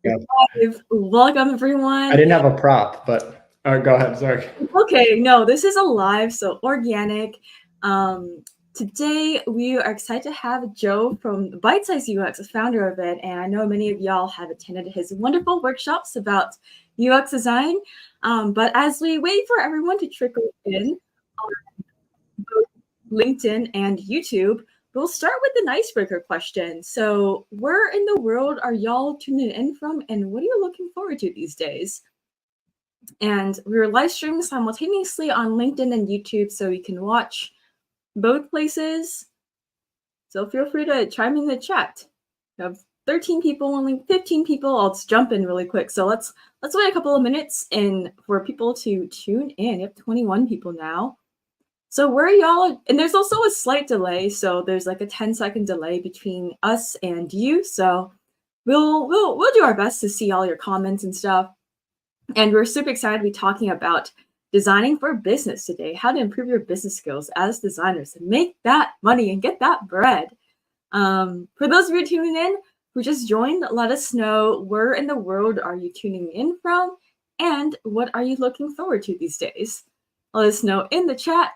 Yeah. Live. Welcome, I everyone. didn't have a prop, but go ahead. Sorry. Okay, no, this is a live, so organic. Um, Today we are excited to have Joe from Bite Size UX, the founder of it, and I know many of y'all have attended his wonderful workshops about UX design. But as we wait for everyone to trickle in on both LinkedIn and YouTube, we'll start with an icebreaker question. So, where in the world are y'all tuning in from, and what are you looking forward to these days? And we're live streaming simultaneously on LinkedIn and YouTube, so you can watch both places. So feel free to chime in the chat. We have 13 people, only 15 people. I'll just jump in really quick. So let's wait a couple of minutes and for people to tune in. You have 21 people now. So where are y'all? And there's also a slight delay, so there's like a 10-second delay between us and you. So we'll do our best to see all your comments and stuff. And we're super excited to be talking about designing for business today, how to improve your business skills as designers and make that money and get that bread. For those of you tuning in who just joined, let us know where in the world are you tuning in from and what are you looking forward to these days. Let us know in the chat.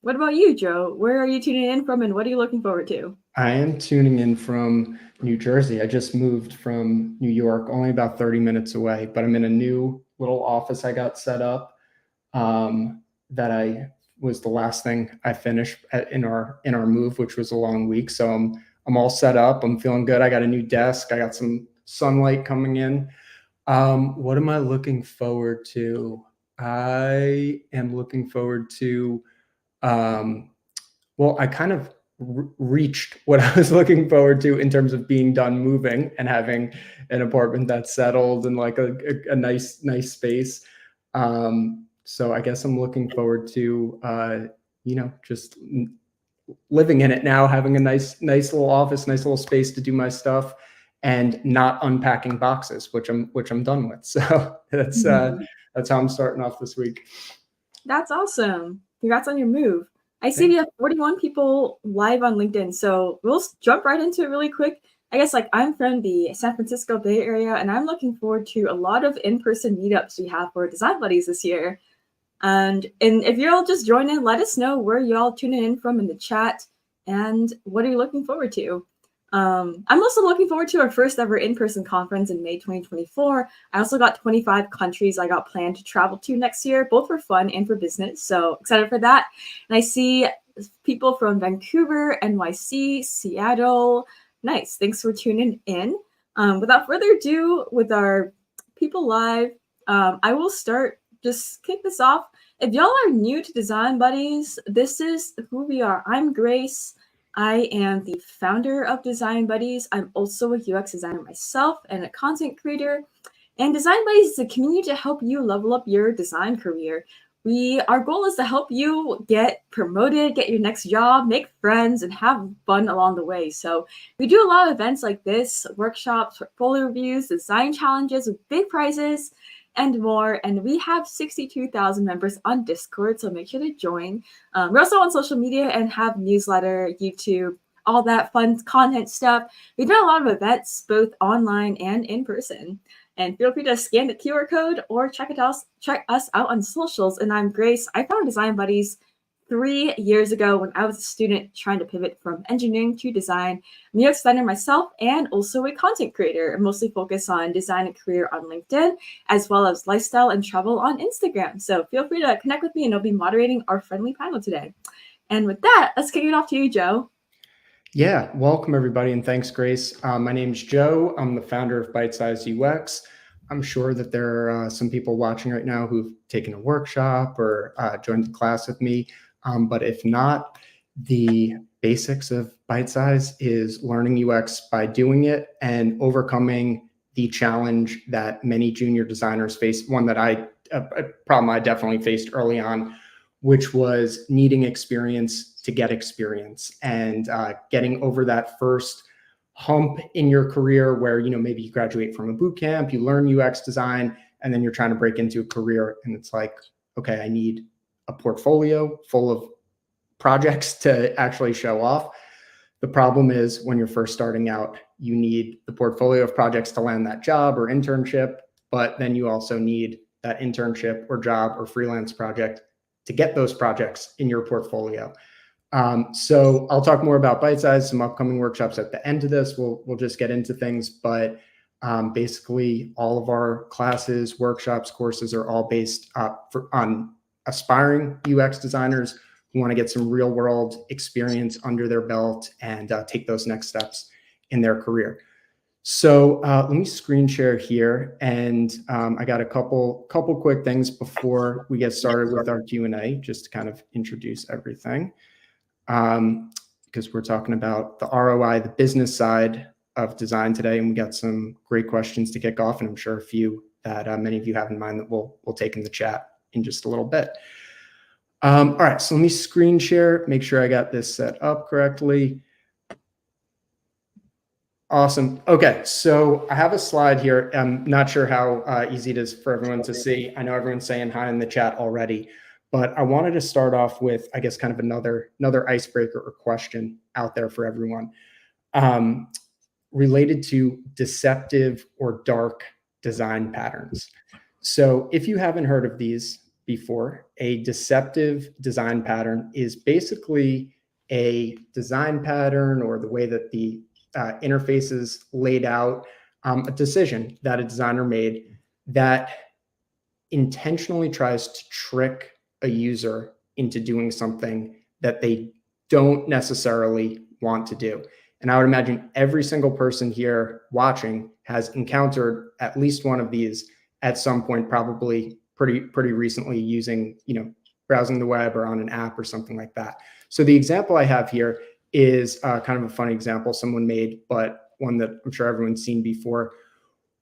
What about you, Joe? Where are you tuning in from and what are you looking forward to? I am tuning in from New Jersey. I just moved from New York, only about 30 minutes away, but I'm in a new little office I got set up. That I was the last thing I finished in our move, which was a long week. So I'm all set up. I'm feeling good. I got a new desk. I got some sunlight coming in. What am I looking forward to? I am looking forward to well, I kind of reached what I was looking forward to in terms of being done moving and having an apartment that's settled and like a nice space. So I guess I'm looking forward to just living in it now, having a nice little office, nice little space to do my stuff, and not unpacking boxes, which I'm done with. So that's how I'm starting off this week. That's awesome. Congrats on your move. I see we Thanks. have 41 people live on LinkedIn, so we'll jump right into it really quick. I guess I'm from the San Francisco Bay Area, and I'm looking forward to a lot of in-person meetups we have for Design Buddies this year. And if you're all just joining, let us know where y'all tuning in from in the chat and what are you looking forward to. I'm also looking forward to our first ever in-person conference in May 2024. I also got 25 countries I got planned to travel to next year, both for fun and for business. So excited for that. And I see people from Vancouver, NYC, Seattle. Nice. Thanks for tuning in. Without further ado, with our people live, I will just kick this off. If y'all are new to Design Buddies, this is who we are. I'm Grace. I am the founder of Design Buddies. I'm also a UX designer myself and a content creator. And Design Buddies is a community to help you level up your design career. Our goal is to help you get promoted, get your next job, make friends, and have fun along the way. So we do a lot of events like this, workshops, portfolio reviews, design challenges with big prizes, and more. And we have 62,000 members on Discord, so make sure to join. We're also on social media and have newsletter, YouTube, all that fun content stuff. We've done a lot of events, both online and in person. And feel free to scan the QR code or check us out on socials. And I'm Grace. I found Design Buddies 3 years ago when I was a student trying to pivot from engineering to design. I'm a UX designer myself and also a content creator. I mostly focus on design and career on LinkedIn, as well as lifestyle and travel on Instagram. So feel free to connect with me and I'll be moderating our friendly panel today. And with that, let's kick it off to you, Joe. Yeah, welcome everybody, and thanks, Grace. My name's Joe. I'm the founder of Bite Size UX. I'm sure that there are some people watching right now who've taken a workshop or joined the class with me. But if not, the basics of Bite Size is learning UX by doing it and overcoming the challenge that many junior designers face. One that a problem I definitely faced early on, which was needing experience to get experience, and getting over that first hump in your career where, maybe you graduate from a boot camp, you learn UX design, and then you're trying to break into a career. And it's like, okay, I need a portfolio full of projects to actually show off. The problem is when you're first starting out, you need the portfolio of projects to land that job or internship, but then you also need that internship or job or freelance project to get those projects in your portfolio. So I'll talk more about Bite Size, some upcoming workshops at the end of this. We'll just get into things, but basically all of our classes, workshops, courses are all based on aspiring UX designers who want to get some real world experience under their belt and take those next steps in their career. So let me screen share here, and I got a couple quick things before we get started with our Q&A, just to kind of introduce everything. Because we're talking about the ROI, the business side of design today, and we got some great questions to kick off, and I'm sure a few that many of you have in mind that we'll take in the chat in just a little bit. All right, so let me screen share, make sure I got this set up correctly. Awesome. Okay, so I have a slide here. I'm not sure how easy it is for everyone to see. I know everyone's saying hi in the chat already, but I wanted to start off with, I guess, kind of another icebreaker or question out there for everyone related to deceptive or dark design patterns. So if you haven't heard of these before, a deceptive design pattern is basically a design pattern or the way that the interface is laid out, a decision that a designer made that intentionally tries to trick a user into doing something that they don't necessarily want to do. And I would imagine every single person here watching has encountered at least one of these at some point, probably pretty recently, using, browsing the web or on an app or something like that. So the example I have here is kind of a funny example someone made, but one that I'm sure everyone's seen before,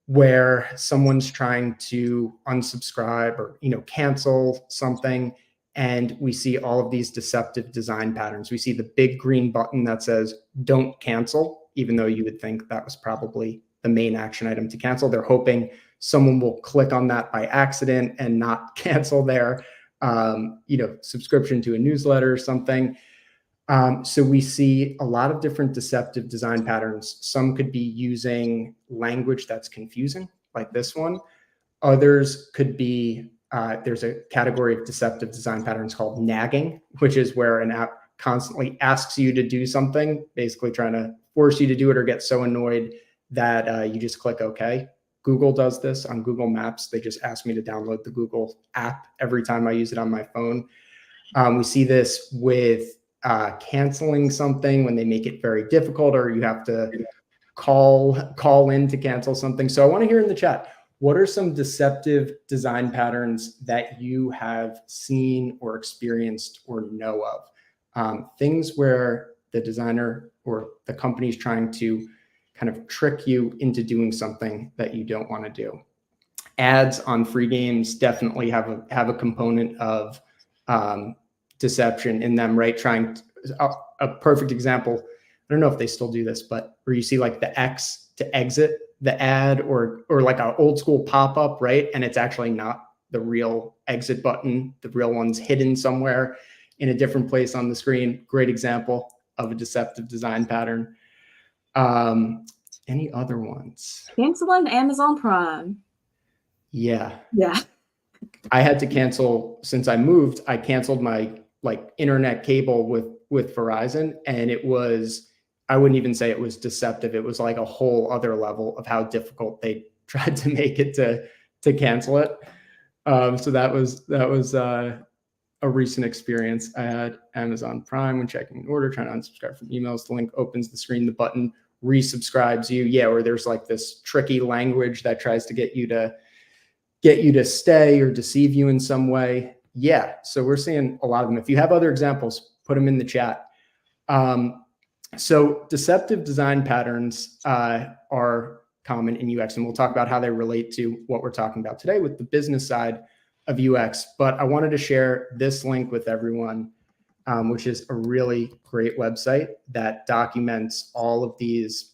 where someone's trying to unsubscribe or cancel something, and we see all of these deceptive design patterns. We see the big green button that says "Don't cancel," even though you would think that was probably the main action item to cancel. They're hoping someone will click on that by accident and not cancel their subscription to a newsletter or something. So we see a lot of different deceptive design patterns. Some could be using language that's confusing, like this one. Others could be, there's a category of deceptive design patterns called nagging, which is where an app constantly asks you to do something, basically trying to force you to do it or get so annoyed that you just click OK. Google does this on Google Maps. They just ask me to download the Google app every time I use it on my phone. We see this with canceling something when they make it very difficult, or you have to call in to cancel something. So I want to hear in the chat, what are some deceptive design patterns that you have seen or experienced or know of? Things where the designer or the company is trying to kind of trick you into doing something that you don't want to do. Ads on free games definitely have a component of deception in them, right? Trying to, a perfect example, I don't know if they still do this, but where you see like the X to exit the ad, or like an old school pop-up, right? And it's actually not the real exit button. The real one's hidden somewhere in a different place on the screen. Great example of a deceptive design pattern. Any other ones? Cancel on Amazon Prime. Yeah. Yeah. I had to cancel, since I moved, I canceled my internet cable with Verizon, and it was, I wouldn't even say it was deceptive. It was like a whole other level of how difficult they tried to make it to cancel it. So that was a recent experience. I had Amazon Prime when checking an order, trying to unsubscribe from emails. The link opens the screen, the button resubscribes you. Yeah, or there's like this tricky language that tries to get you to stay or deceive you in some way. Yeah, so we're seeing a lot of them. If you have other examples, put them in the chat. So deceptive design patterns are common in UX, and we'll talk about how they relate to what we're talking about today with the business side of UX. But I wanted to share this link with everyone, which is a really great website that documents all of these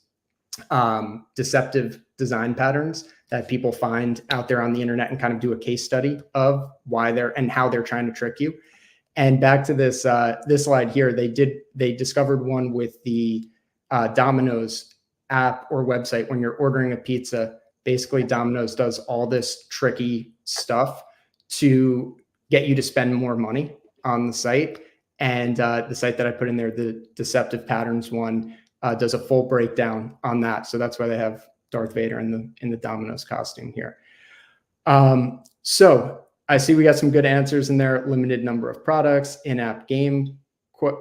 deceptive design patterns that people find out there on the internet, and kind of do a case study of why they're and how they're trying to trick you. And back to this this slide here, they discovered one with the Domino's app or website, when you're ordering a pizza, basically Domino's does all this tricky stuff to get you to spend more money on the site. And the site that I put in there, the Deceptive Patterns one, does a full breakdown on that. So that's why they have Darth Vader in the Domino's costume here. So I see we got some good answers in there. Limited number of products, in-app game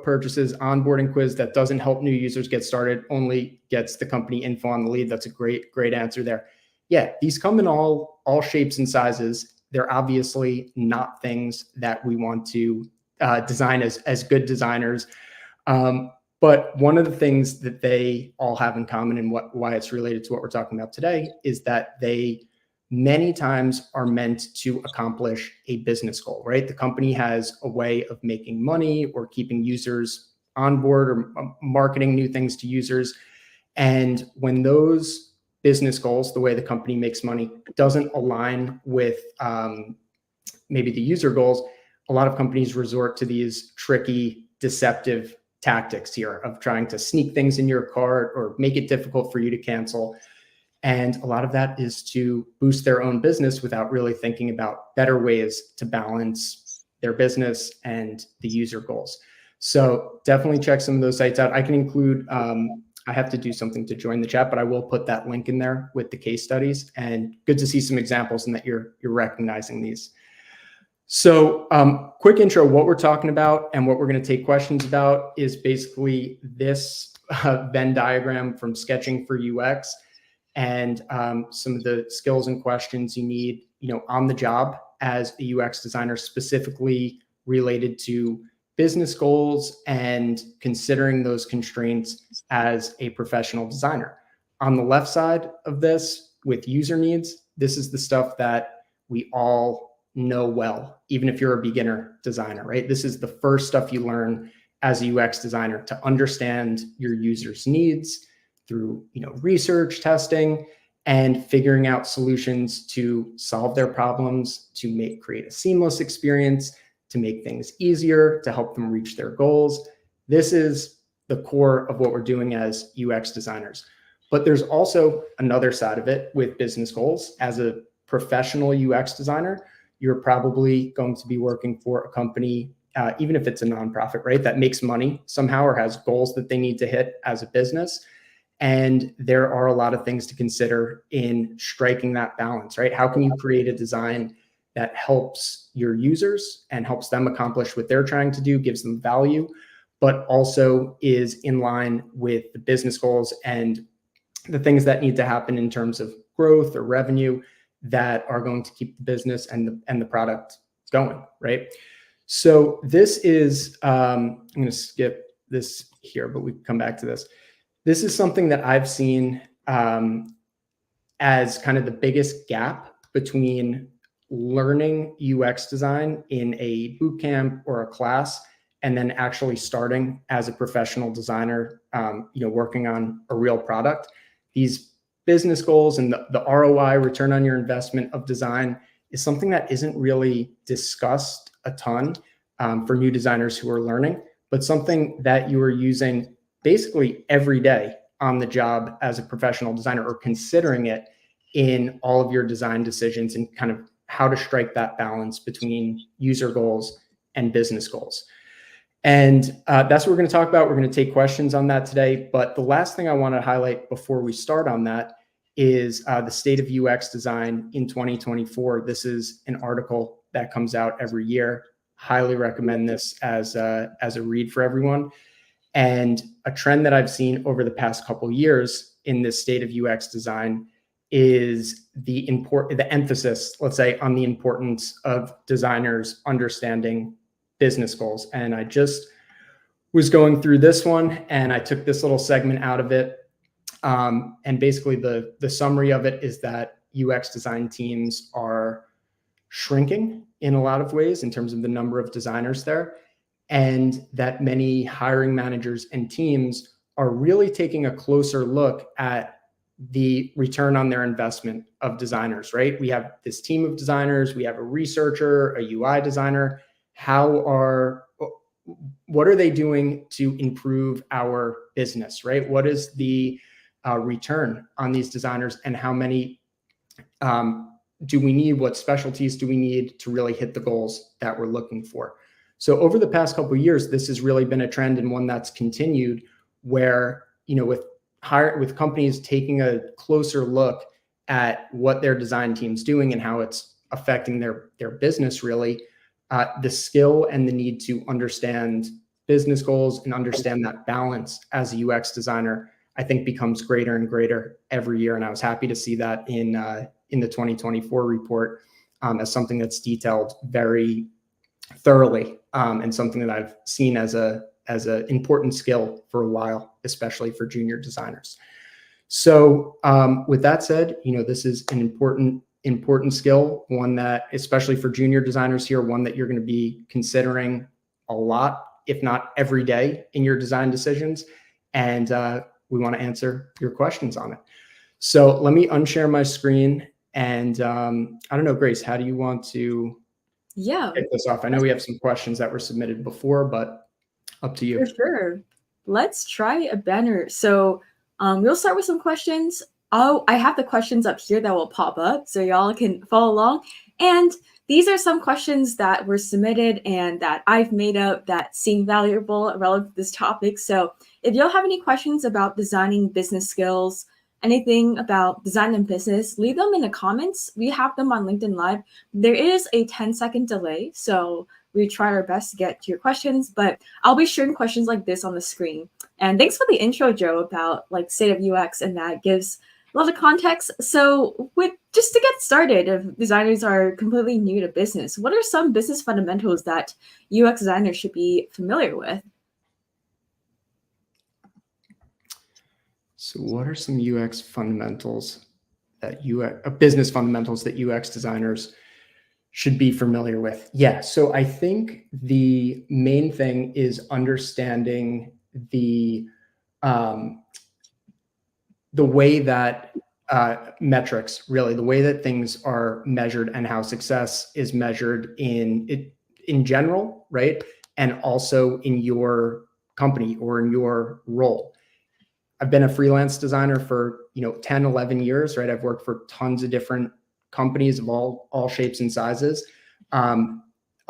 purchases, onboarding quiz that doesn't help new users get started, only gets the company info on the lead. That's a great answer there. Yeah, these come in all shapes and sizes. They're obviously not things that we want to design as good designers. But one of the things that they all have in common, and why it's related to what we're talking about today, is that they many times are meant to accomplish a business goal, right? The company has a way of making money or keeping users on board or marketing new things to users. And when those business goals, the way the company makes money, doesn't align with maybe the user goals, a lot of companies resort to these tricky, deceptive tactics here of trying to sneak things in your cart or make it difficult for you to cancel. And a lot of that is to boost their own business without really thinking about better ways to balance their business and the user goals. So definitely check some of those sites out. I can include, I have to do something to join the chat, but I will put that link in there with the case studies, and good to see some examples and that you're recognizing these. So quick intro, what we're talking about and what we're going to take questions about is basically this Venn diagram from Sketching for UX, and some of the skills and questions you need, on the job as a UX designer, specifically related to business goals and considering those constraints as a professional designer. On the left side of this, with user needs, this is the stuff that we all know well, even if you're a beginner designer, right? This is the first stuff you learn as a UX designer, to understand your users' needs through research, testing, and figuring out solutions to solve their problems, to create a seamless experience, to make things easier, to help them reach their goals. This is the core of what we're doing as UX designers. But there's also another side of it with business goals. As a professional UX designer, you're probably going to be working for a company, even if it's a nonprofit, right, that makes money somehow or has goals that they need to hit as a business. And there are a lot of things to consider in striking that balance, right? How can you create a design that helps your users and helps them accomplish what they're trying to do, gives them value, but also is in line with the business goals and the things that need to happen in terms of growth or revenue that are going to keep the business and the product going, right? So this is, I'm going to skip this here, but we can come back to this. This is something that I've seen as kind of the biggest gap between learning UX design in a boot camp or a class and then actually starting as a professional designer, working on a real product. These business goals and the ROI, return on your investment of design, is something that isn't really discussed a ton for new designers who are learning, but something that you are using basically every day on the job as a professional designer, or considering it in all of your design decisions and kind of how to strike that balance between user goals and business goals. And that's what we're going to talk about. We're going to take questions on that today. But the last thing I want to highlight before we start on that is the state of UX design in 2024. This is an article that comes out every year. Highly recommend this as a read for everyone. And a trend that I've seen over the past couple of years in this state of UX design is the emphasis, let's say, on the importance of designers understanding business goals. And I just was going through this one and I took this little segment out of it. And basically the summary of it is that UX design teams are shrinking in a lot of ways in terms of the number of designers there, and that many hiring managers and teams are really taking a closer look at the return on their investment of designers, right? We have this team of designers, we have a researcher, a UI designer. How are what are they doing to improve our business, right? What is the return on these designers, and how many do we need? What specialties do we need to really hit the goals that we're looking for? So over the past couple of years, this has really been a trend, and one that's continued, where, with companies taking a closer look at what their design team's doing and how it's affecting their business, really, the skill and the need to understand business goals and understand that balance as a UX designer, I think, becomes greater and greater every year. And I was happy to see that in the 2024 report, as something that's detailed very thoroughly, and something that I've seen as an important skill for a while, especially for junior designers. So with that said, this is an important skill, one that, especially for junior designers here, one that you're going to be considering a lot, if not every day, in your design decisions. And we want to answer your questions on it. So let me unshare my screen. And I don't know, Grace, how do you want to kick this off? I know we have some questions that were submitted before, but up to you. For sure. Let's try a banner. So we'll start with some questions. I have the questions up here that will pop up so y'all can follow along. And these are some questions that were submitted and that I've made up that seem valuable relevant to this topic. So if y'all have any questions about designing business skills, anything about design and business, leave them in the comments. We have them on LinkedIn Live. There is a 10-second delay, so we try our best to get to your questions, but I'll be sharing questions like this on the screen. And thanks for the intro, Joe, about state of UX, and that gives a lot of context. So just to get started, if designers are completely new to business, what are some business fundamentals that UX designers should be familiar with? So what are some UX fundamentals business fundamentals that UX designers should be familiar with? Yeah, so I think the main thing is understanding the way that metrics, really, the way that things are measured and how success is measured in general, right? And also in your company or in your role. I've been a freelance designer for 10, 11 years, right? I've worked for tons of different companies of all shapes and sizes. A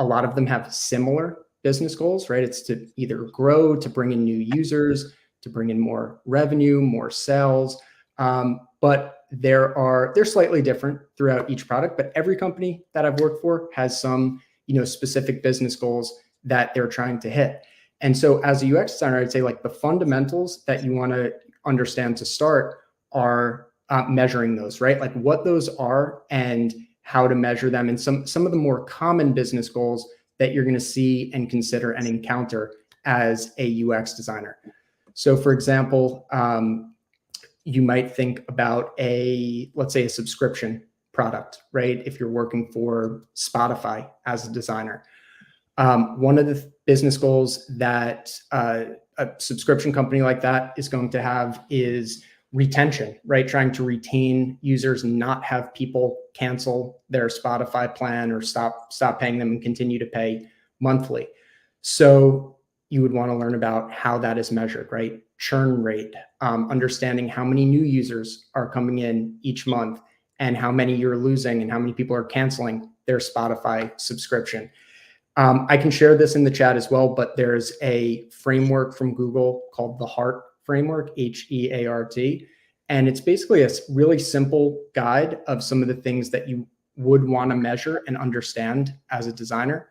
lot of them have similar business goals, right? It's to either grow, to bring in new users, to bring in more revenue, more sales. But they're slightly different throughout each product, but every company that I've worked for has some, specific business goals that they're trying to hit. And so as a UX designer, I'd say the fundamentals that you want to understand to start are measuring those, right? Like what those are and how to measure them, and some of the more common business goals that you're going to see and consider and encounter as a UX designer. So for example, you might think about let's say a subscription product, right? If you're working for Spotify as a designer. One of the business goals that a subscription company like that is going to have is retention, right? Trying to retain users and not have people cancel their Spotify plan or stop paying them and continue to pay monthly. So you would want to learn about how that is measured, right? Churn rate, understanding how many new users are coming in each month and how many you're losing and how many people are canceling their Spotify subscription. I can share this in the chat as well, but there's a framework from Google called the HEART framework, HEART. And it's basically a really simple guide of some of the things that you would want to measure and understand as a designer.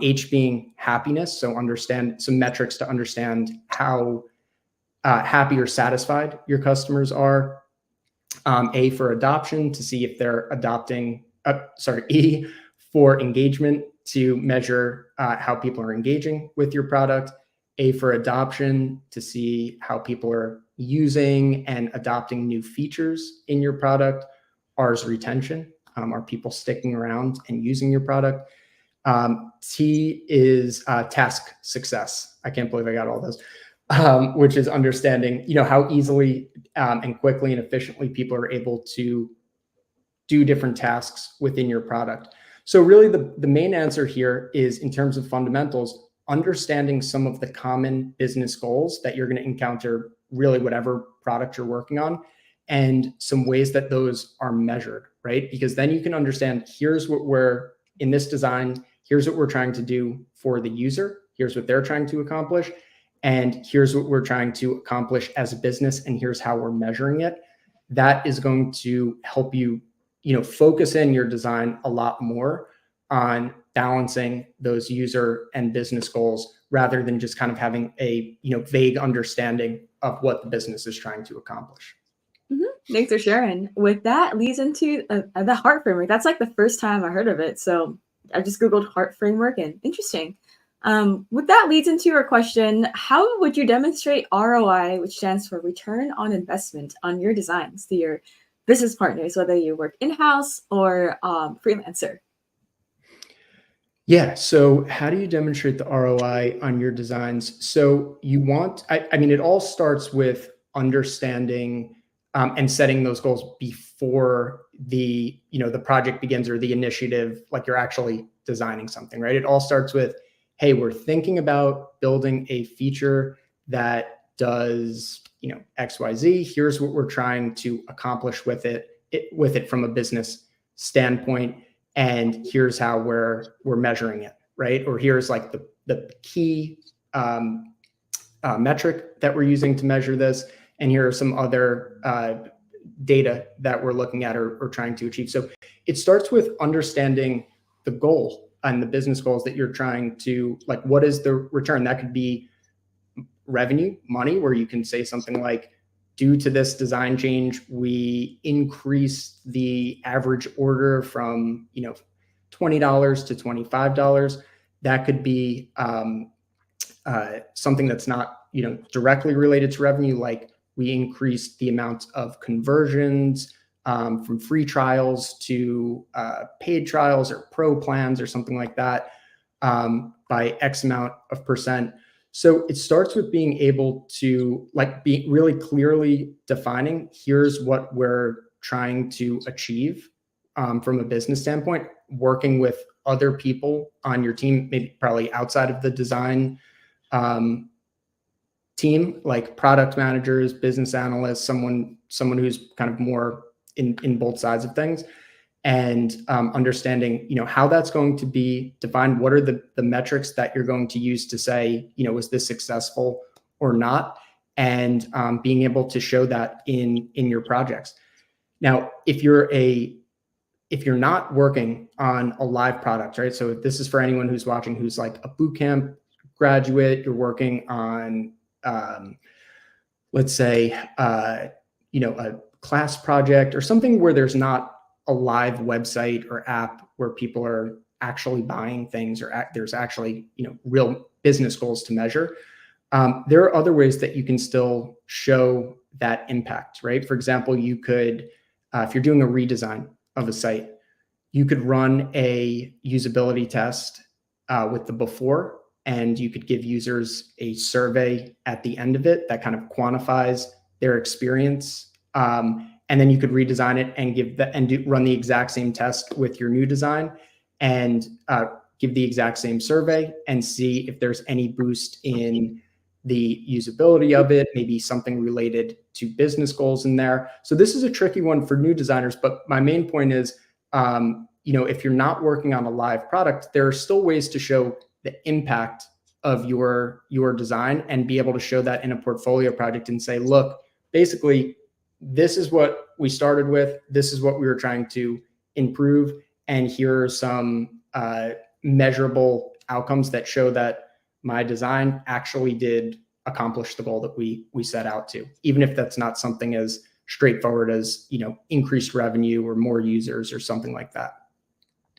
H being happiness, so understand some metrics to understand how happy or satisfied your customers are. A for adoption, to see if they're adopting, E for engagement, to measure how people are engaging with your product. A for adoption, to see how people are using and adopting new features in your product. R is retention. Are people sticking around and using your product? T is task success. I can't believe I got all those, which is understanding, how easily and quickly and efficiently people are able to do different tasks within your product. So really the main answer here is, in terms of fundamentals, understanding some of the common business goals that you're going to encounter, really whatever product you're working on, and some ways that those are measured, right? Because then you can understand, here's what we're in this design, here's what we're trying to do for the user, here's what they're trying to accomplish, and here's what we're trying to accomplish as a business, and here's how we're measuring it. That is going to help you, focus in your design a lot more on balancing those user and business goals rather than just kind of having a, vague understanding of what the business is trying to accomplish. Thanks for sharing. With that leads into the HEART framework. That's like the first time I heard of it. So I just Googled HEART framework and interesting. With that leads into our question, how would you demonstrate ROI, which stands for return on investment, on your designs to your business partners, whether you work in-house or freelancer? Yeah. So how do you demonstrate the ROI on your designs? So it all starts with understanding and setting those goals before the project begins or the initiative, like you're actually designing something, right? It all starts with, hey, we're thinking about building a feature that does, XYZ. Here's what we're trying to accomplish with it from a business standpoint. And here's how we're measuring it, right? Or here's like the key metric that we're using to measure this. And here are some other data that we're looking at or trying to achieve. So it starts with understanding the goal and the business goals that you're trying to, like, what is the return? That could be revenue, money, where you can say something like, due to this design change, we increased the average order from, $20 to $25. That could be something that's not, directly related to revenue, like we increased the amount of conversions from free trials to paid trials or pro plans or something like that by X amount of percent. So it starts with being able to be really clearly defining, here's what we're trying to achieve from a business standpoint, working with other people on your team, maybe probably outside of the design team, like product managers, business analysts, someone who's kind of more in both sides of things, and understanding, how that's going to be defined. What are the metrics that you're going to use to say, is this successful or not? And being able to show that in your projects. Now, if you're not working on a live product, right? So this is for anyone who's watching, who's like a boot camp graduate, you're working on, let's say, a class project or something where there's not a live website or app where people are actually buying things or there's actually, real business goals to measure. There are other ways that you can still show that impact, right? For example, you could, if you're doing a redesign of a site, you could run a usability test with the before, and you could give users a survey at the end of it that kind of quantifies their experience. And then you could redesign it and run the exact same test with your new design and give the exact same survey and see if there's any boost in the usability of it, maybe something related to business goals in there. So this is a tricky one for new designers, but my main point is, if you're not working on a live product, there are still ways to show the impact of your design and be able to show that in a portfolio project and say, look, basically, this is what we started with. This is what we were trying to improve. And here are some measurable outcomes that show that my design actually did accomplish the goal that we set out to, even if that's not something as straightforward as, increased revenue or more users or something like that.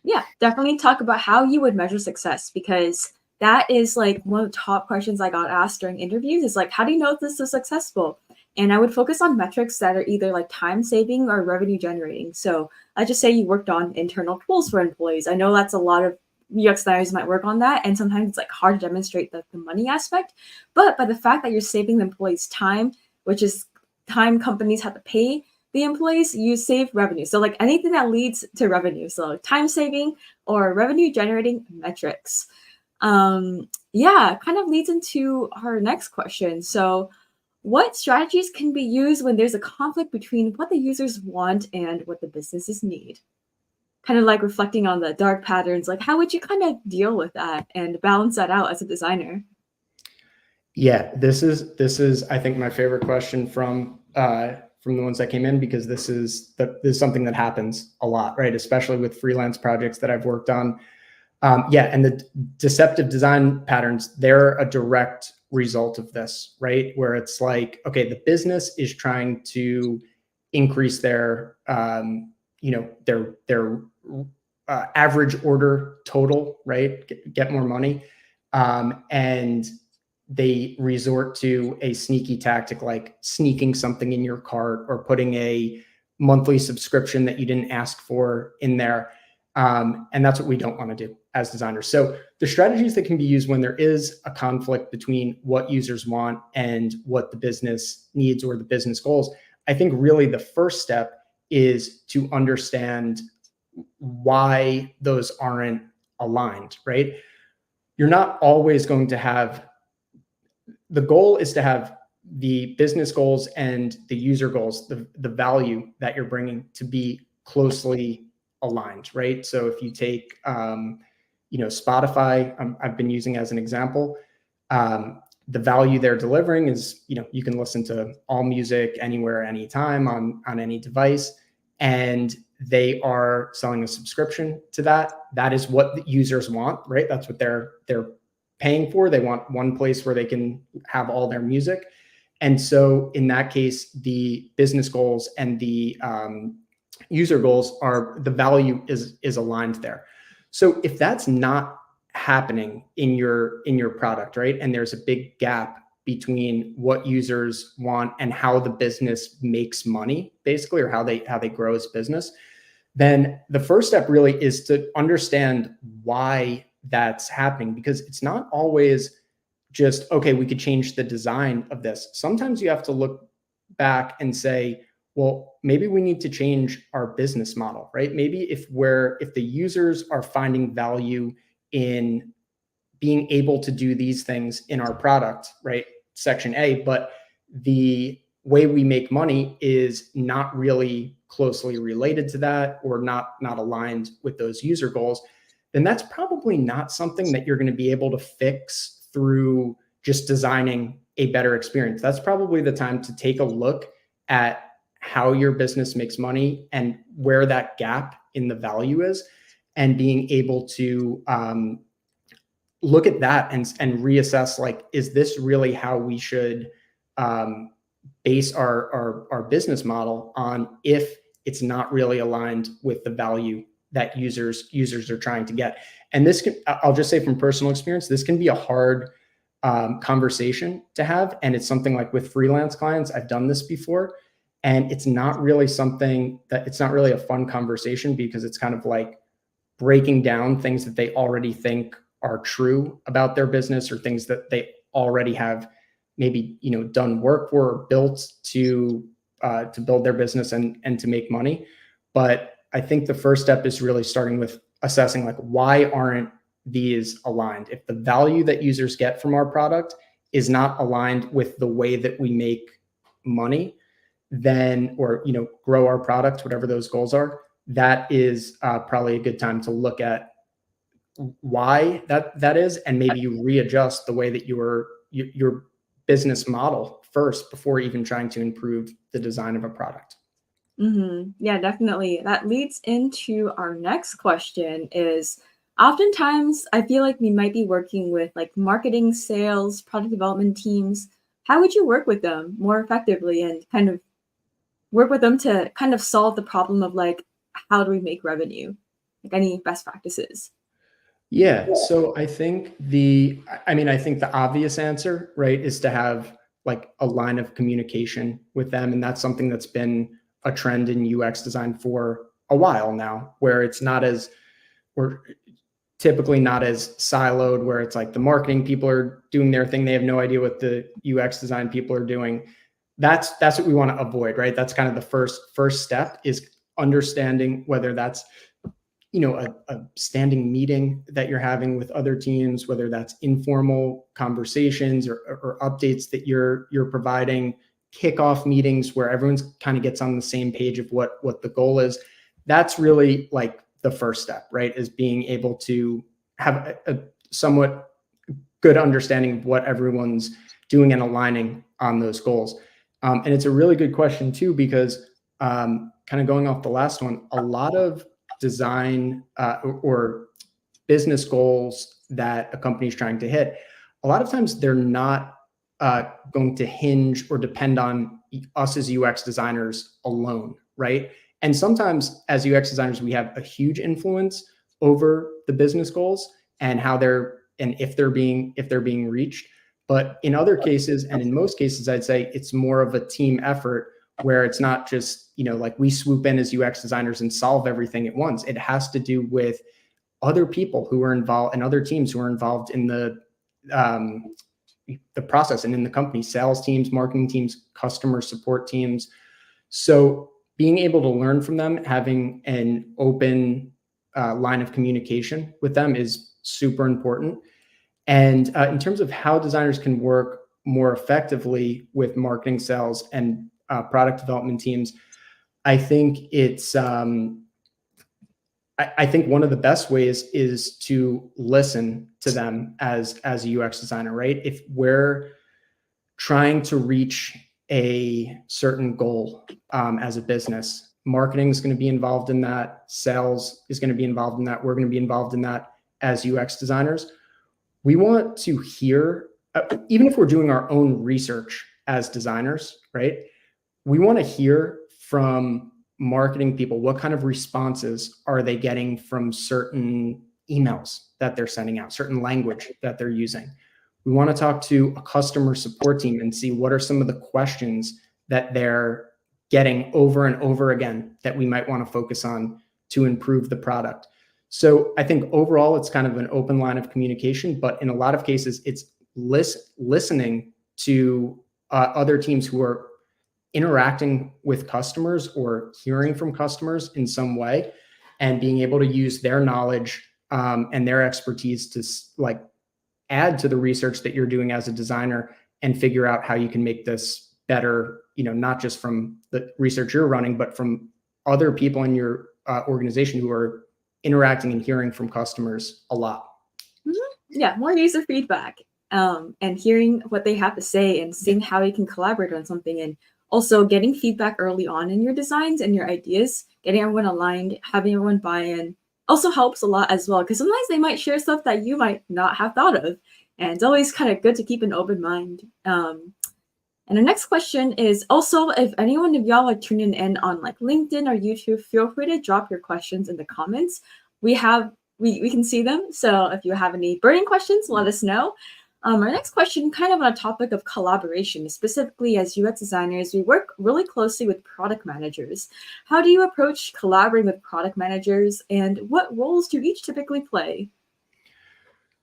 Yeah, definitely talk about how you would measure success, because that is like one of the top questions I got asked during interviews is like, how do you know if this is successful? And I would focus on metrics that are either like time saving or revenue generating. So I just say you worked on internal tools for employees. I know that's a lot of UX designers might work on that. And sometimes it's like hard to demonstrate the money aspect. But by the fact that you're saving the employees time, which is time companies have to pay the employees, you save revenue. So like anything that leads to revenue. So time saving or revenue generating metrics. Yeah, kind of leads into our next question. So, what strategies can be used when there's a conflict between what the users want and what the businesses need? Kind of like reflecting on the dark patterns, like how would you kind of deal with that and balance that out as a designer? Yeah, this is I think my favorite question from the ones that came in, because this is something that happens a lot, right? Especially with freelance projects that I've worked on. Yeah, and the deceptive design patterns, they're a direct result of this, right? Where it's like, okay, the business is trying to increase their, their average order total, right? Get more money, and they resort to a sneaky tactic like sneaking something in your cart or putting a monthly subscription that you didn't ask for in there. And that's what we don't want to do as designers. So the strategies that can be used when there is a conflict between what users want and what the business needs or the business goals, I think really the first step is to understand why those aren't aligned, right? You're not always going to have, the goal is to have the business goals and the user goals, the value that you're bringing, to be closely aligned, right? So if you take, Spotify, I've been using as an example. The value they're delivering is, you can listen to all music anywhere, anytime, on any device, and they are selling a subscription to that. That is what the users want, right? That's what they're paying for. They want one place where they can have all their music. And so in that case, the business goals and the user goals, are the value is aligned there. So if that's not happening in your product, right, and there's a big gap between what users want and how the business makes money, basically, or how they grow as business, then the first step really is to understand why that's happening, because it's not always just, okay, we could change the design of this. Sometimes you have to look back and say, well, maybe we need to change our business model, right? Maybe if the users are finding value in being able to do these things in our product, right? Section A, but the way we make money is not really closely related to that, or not aligned with those user goals, then that's probably not something that you're going to be able to fix through just designing a better experience. That's probably the time to take a look at how your business makes money and where that gap in the value is, and being able to look at that and reassess, like, is this really how we should base our business model on, if it's not really aligned with the value that users are trying to get. And this can, I'll just say from personal experience, this can be a hard conversation to have. And it's something like with freelance clients, I've done this before, and it's not really a fun conversation, because it's kind of like breaking down things that they already think are true about their business, or things that they already have maybe, done work for, or built to build their business and to make money. But I think the first step is really starting with assessing, like, why aren't these aligned? If the value that users get from our product is not aligned with the way that we make money, then, or, grow our product, whatever those goals are, that is probably a good time to look at why that is, and maybe you readjust the way that your business model first, before even trying to improve the design of a product. Yeah, definitely. That leads into our next question is, oftentimes I feel like we might be working with like marketing, sales, product development teams. How would you work with them more effectively and kind of work with them to kind of solve the problem of like, how do we make revenue? Like any best practices? Yeah. So I think the obvious answer, right, is to have like a line of communication with them. And that's something that's been a trend in UX design for a while now, where we're typically not as siloed, where it's like the marketing people are doing their thing. They have no idea what the UX design people are doing. That's what we want to avoid, right? That's kind of the first step, is understanding whether that's a standing meeting that you're having with other teams, whether that's informal conversations or updates that you're providing, kickoff meetings where everyone's kind of gets on the same page of what the goal is. That's really like the first step, right? Is being able to have a somewhat good understanding of what everyone's doing and aligning on those goals. And it's a really good question too, because kind of going off the last one, a lot of design or business goals that a company is trying to hit, a lot of times they're not going to hinge or depend on us as UX designers alone, right? And sometimes as UX designers, we have a huge influence over the business goals and how they're and if they're being reached. But in other cases, and in most cases, I'd say it's more of a team effort where it's not just, like we swoop in as UX designers and solve everything at once. It has to do with other people who are involved and other teams who are involved in the process and in the company, sales teams, marketing teams, customer support teams. So being able to learn from them, having an open line of communication with them is super important. And in terms of how designers can work more effectively with marketing, sales, and product development teams, I think it's I think one of the best ways is to listen to them as a UX designer, right? If we're trying to reach a certain goal as a business, marketing is going to be involved in that, sales is going to be involved in that, we're going to be involved in that as UX designers. We want to hear, even if we're doing our own research as designers, right? We want to hear from marketing people, what kind of responses are they getting from certain emails that they're sending out, certain language that they're using. We want to talk to a customer support team and see what are some of the questions that they're getting over and over again that we might want to focus on to improve the product. So I think overall, it's kind of an open line of communication, but in a lot of cases, it's listening to other teams who are interacting with customers or hearing from customers in some way and being able to use their knowledge and their expertise to add to the research that you're doing as a designer and figure out how you can make this better, not just from the research you're running, but from other people in your organization who are interacting and hearing from customers a lot. Mm-hmm. Yeah, more user feedback and hearing what they have to say and seeing how you can collaborate on something, and also getting feedback early on in your designs and your ideas, getting everyone aligned, having everyone buy in also helps a lot as well, because sometimes they might share stuff that you might not have thought of. And it's always kind of good to keep an open mind. And the next question is also, if anyone of y'all are tuning in on like LinkedIn or YouTube, feel free to drop your questions in the comments. We can see them. So if you have any burning questions, let us know. Our next question, kind of on a topic of collaboration, specifically as UX designers, we work really closely with product managers. How do you approach collaborating with product managers, and what roles do each typically play?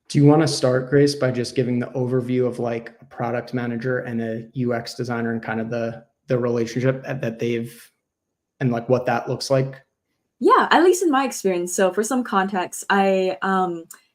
Do you want to start, Grace, by just giving the overview of like a product manager and a UX designer and kind of the relationship that they've and like what that looks like? Yeah, at least in my experience. So for some context, I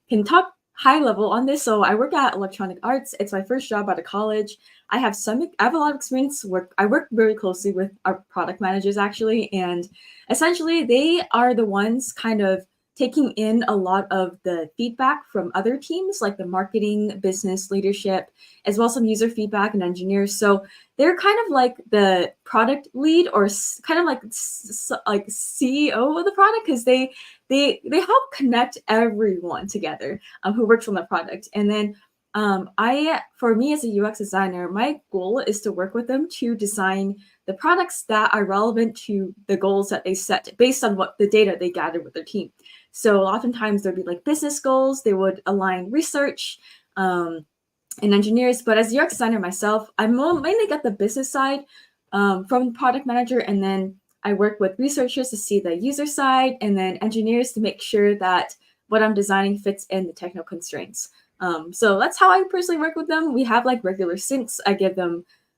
can talk high level on this. So I work at Electronic Arts. It's my first job out of college. I have a lot of experience. I work very closely with our product managers actually, and essentially they are the ones kind of taking in a lot of the feedback from other teams like the marketing, business, leadership, as well as some user feedback and engineers. So they're kind of like the product lead or kind of like CEO of the product, because they help connect everyone together who works on the product. And then for me as a UX designer, my goal is to work with them to design the products that are relevant to the goals that they set based on what the data they gathered with their team. So oftentimes there'd be like business goals, they would align research and engineers. But as a UX designer myself, I mainly get the business side from the product manager, and then I work with researchers to see the user side, and then engineers to make sure that what I'm designing fits in the technical constraints. So that's how I personally work with them. We have like regular syncs.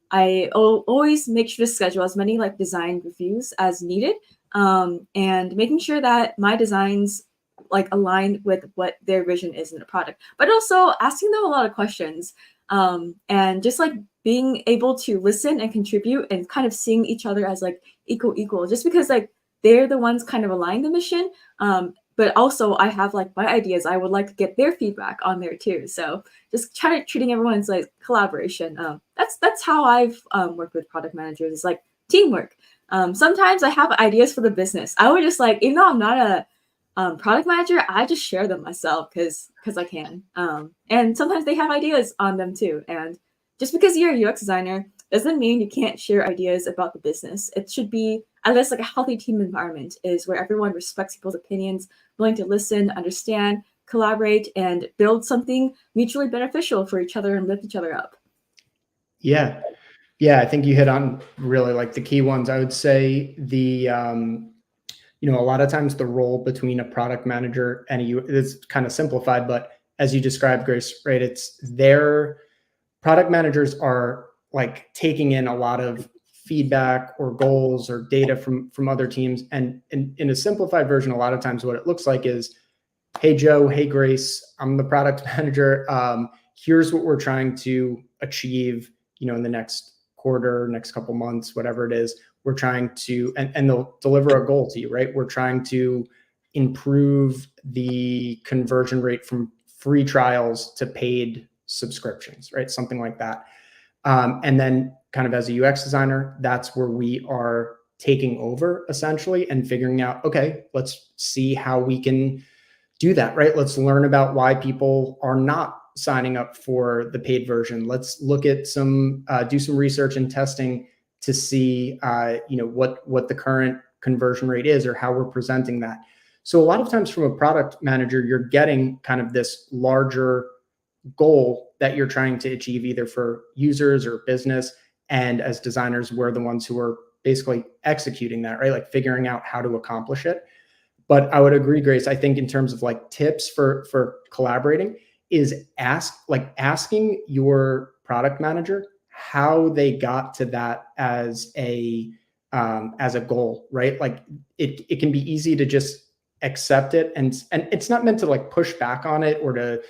I always make sure to schedule as many like design reviews as needed, and making sure that my designs like aligned with what their vision is in the product, but also asking them a lot of questions, and just like being able to listen and contribute and kind of seeing each other as like equal, just because like they're the ones kind of aligning the mission. But also I have like my ideas. I would like to get their feedback on there too. So just try treating everyone as like collaboration. That's how I've worked with product managers. It's like teamwork. Sometimes I have ideas for the business. I would just like, even though I'm not a product manager, I just share them myself because I can. And sometimes they have ideas on them too. And just because you're a UX designer doesn't mean you can't share ideas about the business. It should be, I guess, like a healthy team environment is where everyone respects people's opinions, willing to listen, understand, collaborate, and build something mutually beneficial for each other and lift each other up. Yeah. Yeah, I think you hit on really like the key ones. I would say a lot of times the role between a product manager and it's kind of simplified, but as you described, Grace, right? It's their product managers are like taking in a lot of feedback or goals or data from other teams. And in a simplified version, a lot of times what it looks like is, hey, Joe, hey, Grace, I'm the product manager. Here's what we're trying to achieve, in the next quarter, next couple months, whatever it is. We're trying to, and they'll deliver a goal to you, right? We're trying to improve the conversion rate from free trials to paid subscriptions, right? Something like that. And then kind of as a UX designer, that's where we are taking over essentially and figuring out, okay, let's see how we can do that, right? Let's learn about why people are not signing up for the paid version. Let's look at do some research and testing to see, what the current conversion rate is or how we're presenting that. So a lot of times from a product manager, you're getting kind of this larger goal that you're trying to achieve either for users or business. And as designers, we're the ones who are basically executing that, right? Like figuring out how to accomplish it. But I would agree, Grace, I think in terms of like tips for collaborating is asking your product manager how they got to that as a goal, right? Like it can be easy to just accept it and it's not meant to like push back on it or to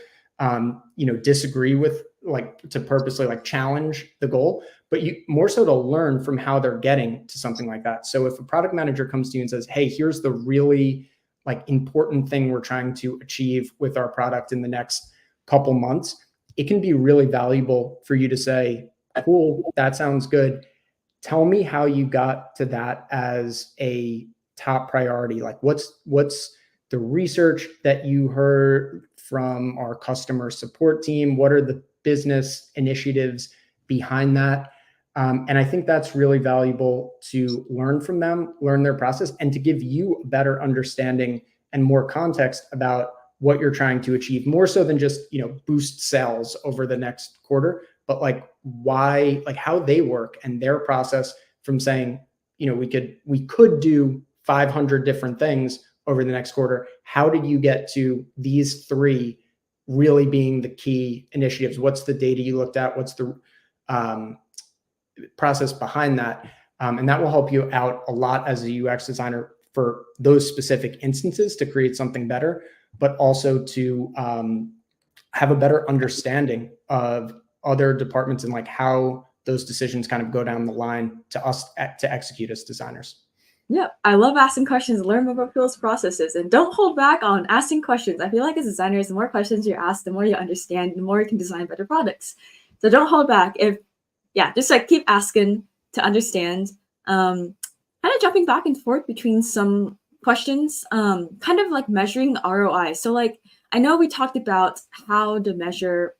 disagree with, like, to purposely like challenge the goal, but you more so to learn from how they're getting to something like that. So if a product manager comes to you and says, hey, here's the really like important thing we're trying to achieve with our product in the next couple months, it can be really valuable for you to say, cool, that sounds good. Tell me how you got to that as a top priority. Like what's the research that you heard from our customer support team? What are the business initiatives behind that? And I think that's really valuable to learn from them, learn their process, and to give you a better understanding and more context about what you're trying to achieve, more so than just, boost sales over the next quarter, but like why, like how they work and their process from saying, we could do 500 different things over the next quarter. How did you get to these three really being the key initiatives? What's the data you looked at? What's the process behind that? And that will help you out a lot as a UX designer for those specific instances to create something better, but also to have a better understanding of other departments and like how those decisions kind of go down the line to us to execute as designers. Yeah, I love asking questions, learn more about people's processes, and don't hold back on asking questions. I feel like as designers, the more questions you ask, the more you understand, the more you can design better products. So don't hold back. Just like keep asking to understand. Kind of jumping back and forth between some questions, kind of like measuring ROI. So like, I know we talked about how to demonstrate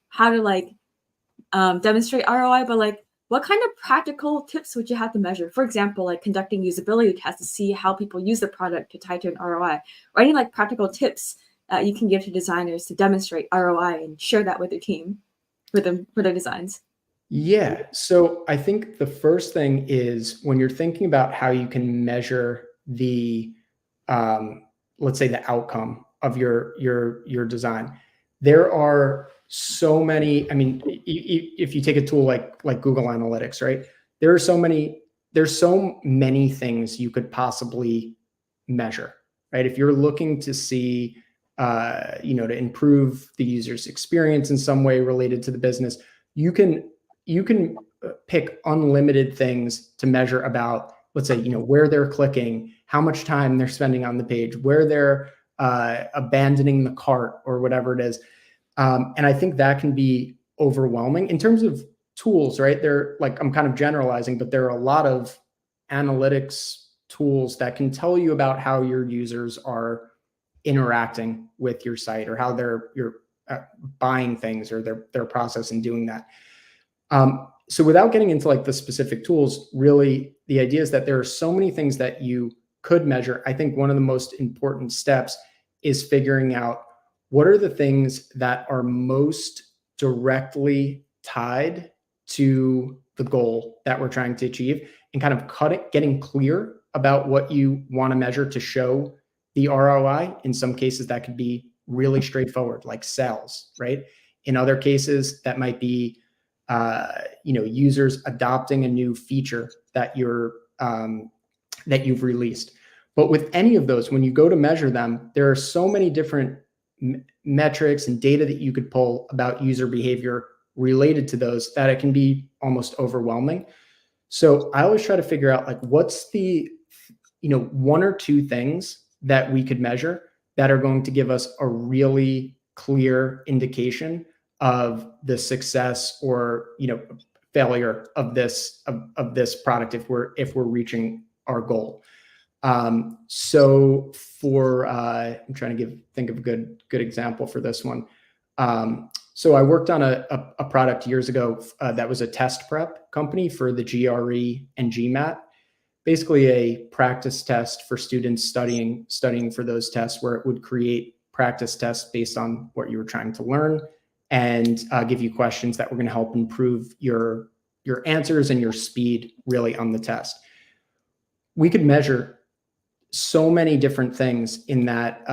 ROI, but like, what kind of practical tips would you have to measure? For example, like conducting usability tests to see how people use the product to tie to an ROI, or any like practical tips that you can give to designers to demonstrate ROI and share that with their team, for their designs. Yeah. So I think the first thing is when you're thinking about how you can measure the, let's say the outcome of your design, there are so many. I mean, if you take a tool like Google Analytics, right? There's so many things you could possibly measure, right? If you're looking to see to improve the user's experience in some way related to the business, you can pick unlimited things to measure about, let's say, where they're clicking, how much time they're spending on the page, where they're abandoning the cart or whatever it is. And I think that can be overwhelming in terms of tools, right? I'm kind of generalizing, but there are a lot of analytics tools that can tell you about how your users are interacting with your site, or how you're buying things, or their process in doing that. So without getting into like the specific tools, really the idea is that there are so many things that you could measure. I think one of the most important steps is figuring out what are the things that are most directly tied to the goal that we're trying to achieve, and kind of getting clear about what you want to measure to show the ROI. In some cases, that could be really straightforward, like sales, right? In other cases, that might be users adopting a new feature that you've released. But with any of those, when you go to measure them, there are so many different metrics and data that you could pull about user behavior related to those that it can be almost overwhelming. So I always try to figure out like what's the one or two things that we could measure that are going to give us a really clear indication of the success or failure of this product if we're reaching our goal. So for I'm trying to think of a good example for this one. So I worked on a product years ago that was a test prep company for the GRE and GMAT, basically a practice test for students studying for those tests, where it would create practice tests based on what you were trying to learn, and give you questions that were going to help improve your answers and your speed really on the test. We could measure so many different things in that.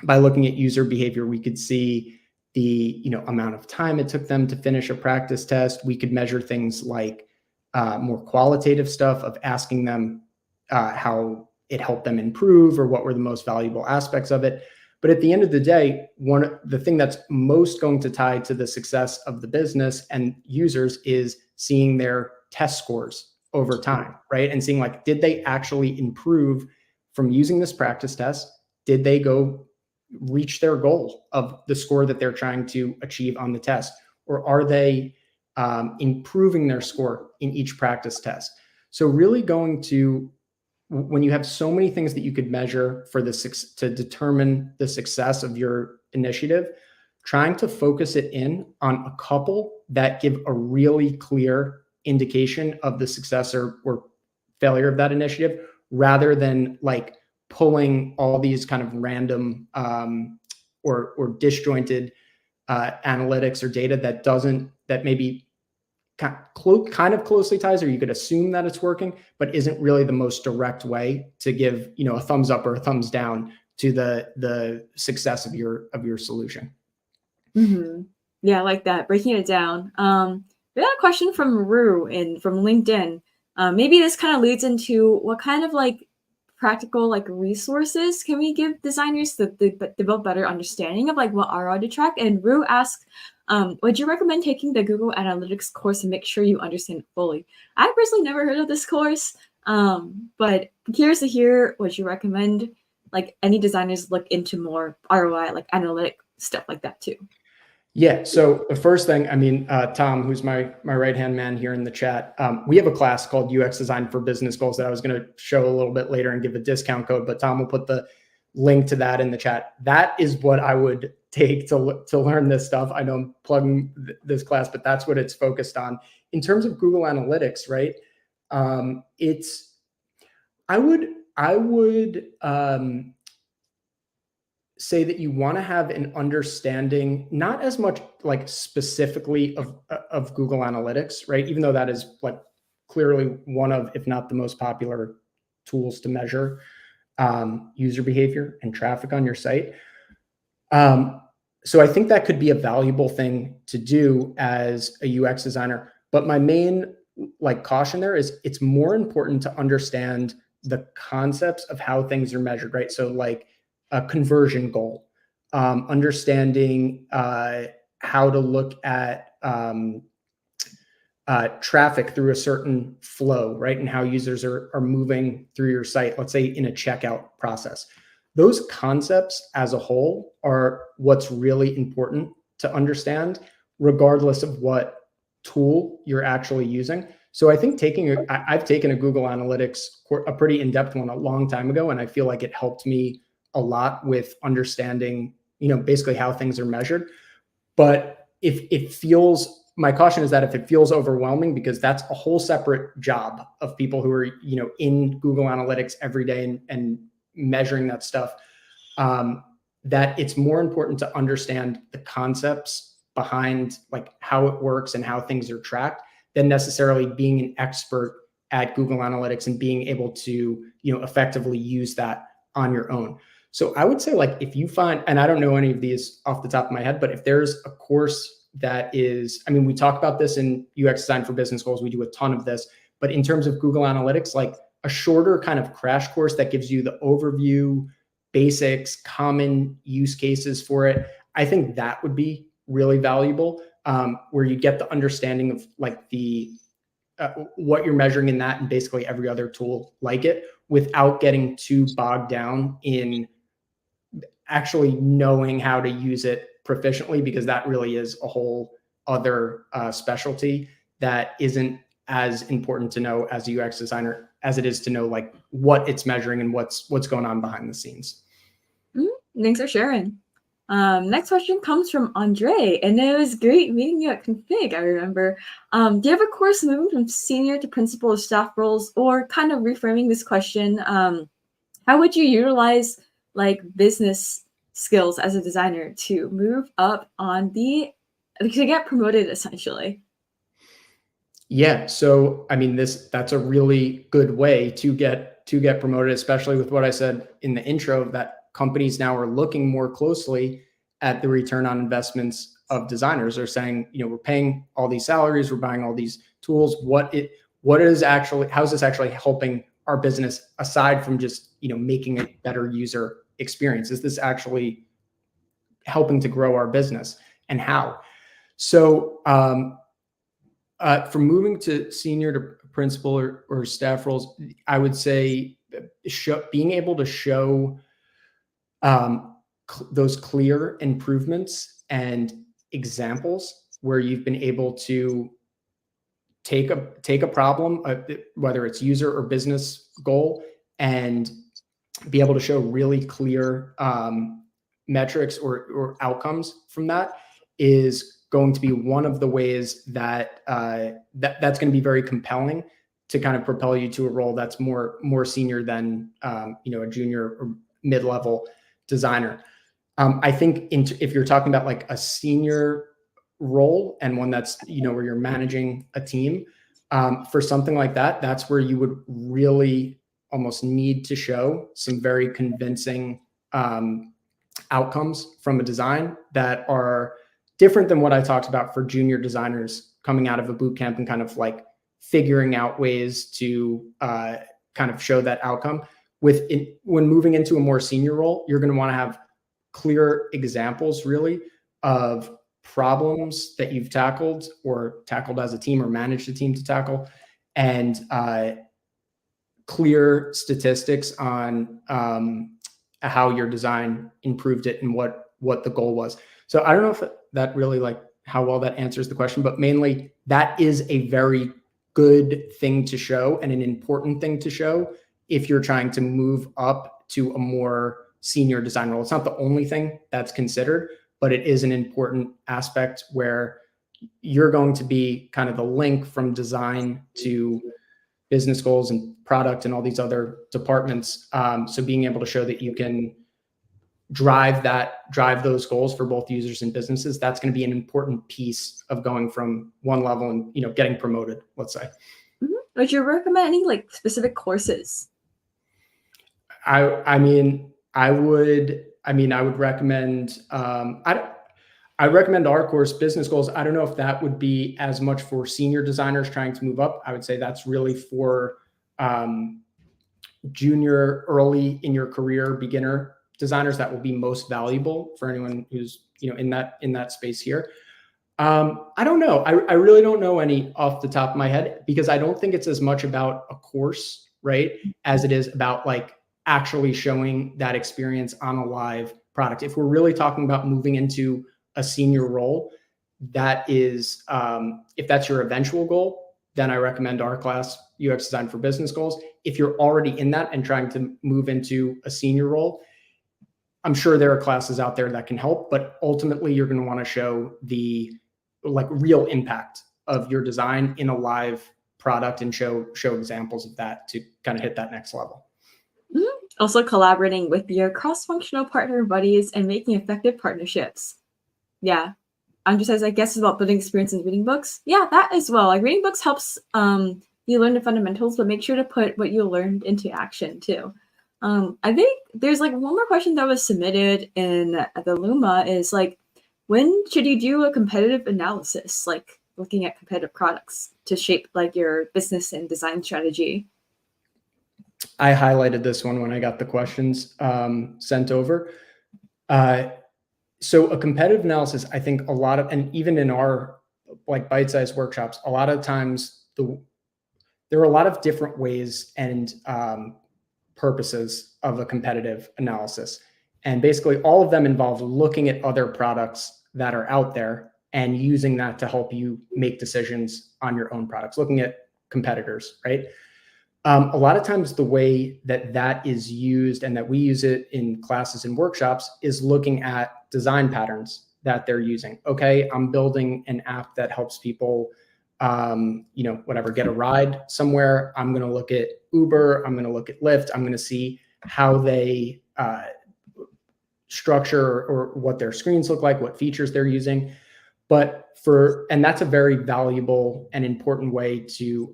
By looking at user behavior, we could see the amount of time it took them to finish a practice test. We could measure things like more qualitative stuff of asking them how it helped them improve, or what were the most valuable aspects of it. But at the end of the day, the thing that's most going to tie to the success of the business and users is seeing their test scores over time, right? And seeing like, did they actually improve from using this practice test? Did they go reach their goal of the score that they're trying to achieve on the test? Or are they improving their score in each practice test? So really when you have so many things that you could measure to determine the success of your initiative, trying to focus it in on a couple that give a really clear indication of the success or failure of that initiative, rather than like pulling all these kind of random or disjointed analytics or data that maybe kind of closely ties, or you could assume that it's working, but isn't really the most direct way to give a thumbs up or a thumbs down to the success of your solution. Mm-hmm. Yeah, I like that, breaking it down. We got a question from Rue from LinkedIn. Maybe this kind of leads into what kind of like practical like resources can we give designers to develop better understanding of like what ROI to track? And Rue asks, would you recommend taking the Google Analytics course and make sure you understand it fully? I personally never heard of this course, but I'm curious to hear what you recommend. Like any designers look into more ROI, like analytic stuff like that too. Yeah. So the first thing, I mean, Tom, who's my right-hand man here in the chat, we have a class called UX Design for Business Goals that I was going to show a little bit later and give a discount code, but Tom will put the link to that in the chat. That is what I would take to learn this stuff. I know I'm plugging this class, but that's what it's focused on. In terms of Google Analytics, right? I would say that you want to have an understanding, not as much like specifically of Google Analytics, right? Even though that is like clearly one of, if not the most popular tools to measure user behavior and traffic on your site. So I think that could be a valuable thing to do as a UX designer. But my main like caution there is it's more important to understand the concepts of how things are measured, right? So like a conversion goal, understanding how to look at traffic through a certain flow, right? And how users are moving through your site, let's say in a checkout process. Those concepts as a whole are what's really important to understand, regardless of what tool you're actually using. So I think I've taken a Google Analytics, a pretty in-depth one a long time ago, and I feel like it helped me a lot with understanding, basically how things are measured. But if it feels, my caution is that if it feels overwhelming, because that's a whole separate job of people who are, in Google Analytics every day and measuring that stuff, that it's more important to understand the concepts behind like how it works and how things are tracked than necessarily being an expert at Google Analytics and being able to, effectively use that on your own. So I would say, like, if you find, and I don't know any of these off the top of my head, but if there's a course that is, we talk about this in UX Design for Business Goals, we do a ton of this, but in terms of Google Analytics, like a shorter kind of crash course that gives you the overview, basics, common use cases for it, I think that would be really valuable, where you get the understanding of like the what you're measuring in that and basically every other tool like it, without getting too bogged down in actually knowing how to use it proficiently, because that really is a whole other specialty that isn't as important to know as a UX designer as it is to know like what it's measuring and what's going on behind the scenes. Thanks for sharing. Next question comes from Andre, and it was great meeting you at Config, I remember. Do you have a course moving from senior to principal or staff roles? Or kind of reframing this question, how would you utilize like business skills as a designer to move up on to get promoted essentially? Yeah, so that's a really good way to get promoted, especially with what I said in the intro, that companies now are looking more closely at the return on investments of designers. They're saying, we're paying all these salaries, we're buying all these tools. How is this actually helping our business, aside from just, making a better user experience? Is this actually helping to grow our business, and how? So from moving to senior to principal or staff roles, I would say being able to show those clear improvements and examples where you've been able to take a problem, whether it's user or business goal, and be able to show really clear metrics or outcomes from that, is going to be one of the ways that that's going to be very compelling to kind of propel you to a role that's more senior than a junior or mid-level designer. I think if you're talking about like a senior role and one that's where you're managing a team, for something like that, that's where you would really almost need to show some very convincing outcomes from a design that are different than what I talked about for junior designers coming out of a boot camp and kind of like figuring out ways to kind of show that outcome. When moving into a more senior role, you're going to want to have clear examples really of problems that you've tackled as a team or managed a team to tackle, and clear statistics on how your design improved it and what the goal was. So I don't know if that really like how well that answers the question, but mainly that is a very good thing to show and an important thing to show if you're trying to move up to a more senior design role. It's not the only thing that's considered, but it is an important aspect where you're going to be kind of the link from design to business goals and product and all these other departments. So being able to show that you can drive those goals for both users and businesses, that's going to be an important piece of going from one level and getting promoted, let's say. Would you recommend any like specific courses? I would recommend I recommend our course, Business Goals. I don't know if that would be as much for senior designers trying to move up. I would say that's really for junior, early in your career, beginner designers that will be most valuable for anyone who's, in that space here. I don't know. I really don't know any off the top of my head, because I don't think it's as much about a course, right, as it is about like actually showing that experience on a live product. If we're really talking about moving into a senior role, that is, if that's your eventual goal, then I recommend our class, UX Design for Business Goals. If you're already in that and trying to move into a senior role, I'm sure there are classes out there that can help, but ultimately you're going to want to show the like real impact of your design in a live product and show examples of that to kind of hit that next level. Also collaborating with your cross-functional partner buddies and making effective partnerships. Yeah. Just as I guess it's about building experience in reading books. Yeah, that as well. Like reading books helps you learn the fundamentals, but make sure to put what you learned into action too. I think there's like one more question that was submitted in the Luma is like, when should you do a competitive analysis, like looking at competitive products to shape like your business and design strategy? I highlighted this one when I got the questions sent over. So a competitive analysis, I think and even in our like bite-sized workshops, a lot of times there are a lot of different ways and purposes of a competitive analysis. And basically all of them involve looking at other products that are out there and using that to help you make decisions on your own products, looking at competitors, right? A lot of times the way that is used and that we use it in classes and workshops is looking at design patterns that they're using. Okay, I'm building an app that helps people, get a ride somewhere. I'm going to look at Uber. I'm going to look at Lyft. I'm going to see how they structure or what their screens look like, what features they're using. And that's a very valuable and important way to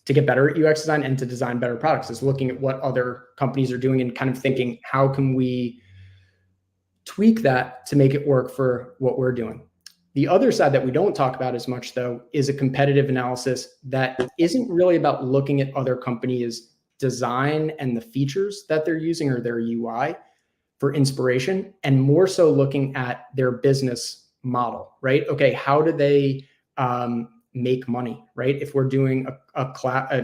get better at UX design and to design better products, is looking at what other companies are doing and kind of thinking, how can we tweak that to make it work for what we're doing? The other side that we don't talk about as much, though, is a competitive analysis that isn't really about looking at other companies' design and the features that they're using or their UI for inspiration, and more so looking at their business model, right? Okay, how do they make money, right? If we're doing a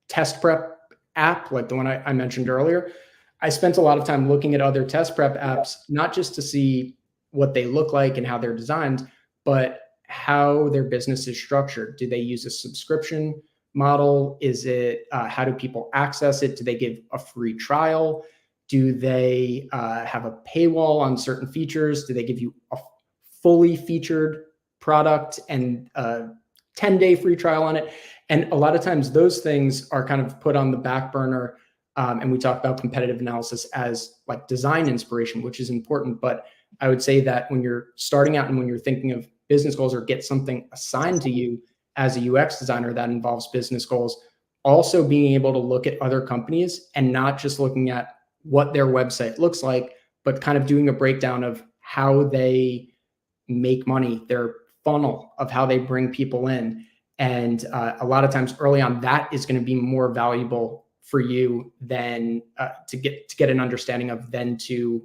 test prep app like the one I mentioned earlier, I spent a lot of time looking at other test prep apps, not just to see what they look like and how they're designed, but how their business is structured. Do they use a subscription model? Is it, how do people access it? Do they give a free trial? Do they have a paywall on certain features? Do they give you a fully featured product and a 10-day free trial on it? And a lot of times those things are kind of put on the back burner. And we talk about competitive analysis as like design inspiration, which is important. But I would say that when you're starting out and when you're thinking of business goals or get something assigned to you as a UX designer that involves business goals, also being able to look at other companies and not just looking at what their website looks like, but kind of doing a breakdown of how they make money, their funnel of how they bring people in. And a lot of times early on, that is going to be more valuable for you than to get an understanding of, than to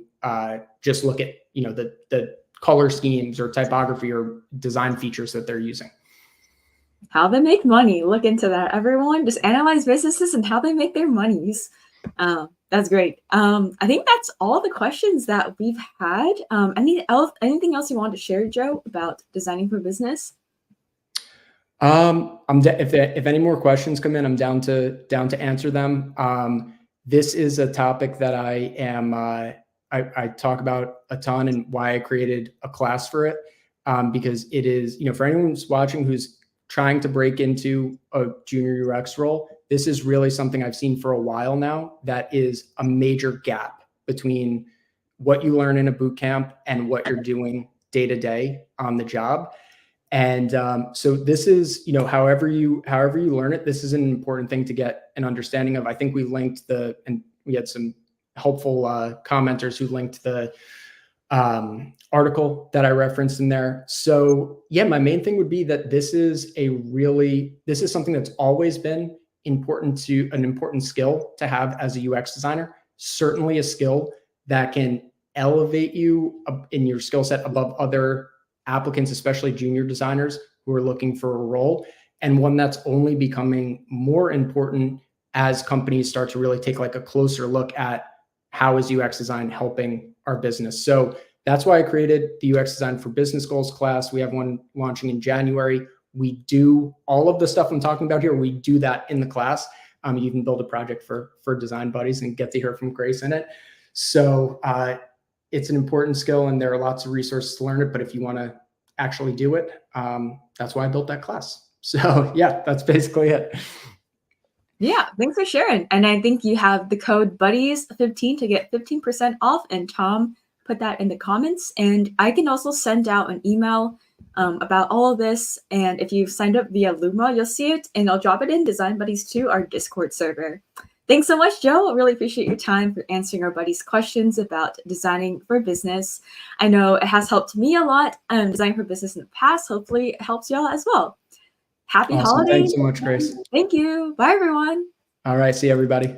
just look at, the color schemes or typography or design features that they're using. How they make money. Look into that, everyone. Just analyze businesses and how they make their monies. That's great. I think that's all the questions that we've had. Anything else you want to share, Joe, about designing for business? If any more questions come in, I'm down to answer them. This is a topic that I talk about a ton, and why I created a class for it, because it is, for anyone who's watching who's trying to break into a junior UX role, this is really something I've seen for a while now that is a major gap between what you learn in a boot camp and what you're doing day to day on the job. And so this is, however you learn it, this is an important thing to get an understanding of. I think we linked and we had some helpful commenters who linked the article that I referenced in there. So yeah, my main thing would be that this is something that's always been an important skill to have as a UX designer. certainly a skill that can elevate you in your skill set above other applicants, especially junior designers who are looking for a role, and one that's only becoming more important as companies start to really take like a closer look at how is UX design helping our business. So that's why I created the UX Design for Business Goals class. We have one launching in January. We do all of the stuff I'm talking about here. We do that in the class. You can build a project for Design Buddies and get to hear from Grace in it. So it's an important skill, and there are lots of resources to learn it. But if you want to actually do it, that's why I built that class. So yeah, that's basically it. Yeah, thanks for sharing. And I think you have the code BUDDIES15 to get 15% off. And Tom put that in the comments. And I can also send out an email about all of this. And if you've signed up via Luma, you'll see it. And I'll drop it in Design Buddies to our Discord server. Thanks so much, Joe. I really appreciate your time for answering our buddies' questions about designing for business. I know it has helped me a lot designing for business in the past. Hopefully it helps y'all as well. Happy Awesome. holidays. Thanks so much, Grace. Thank you. Bye, everyone. All right. See you, everybody.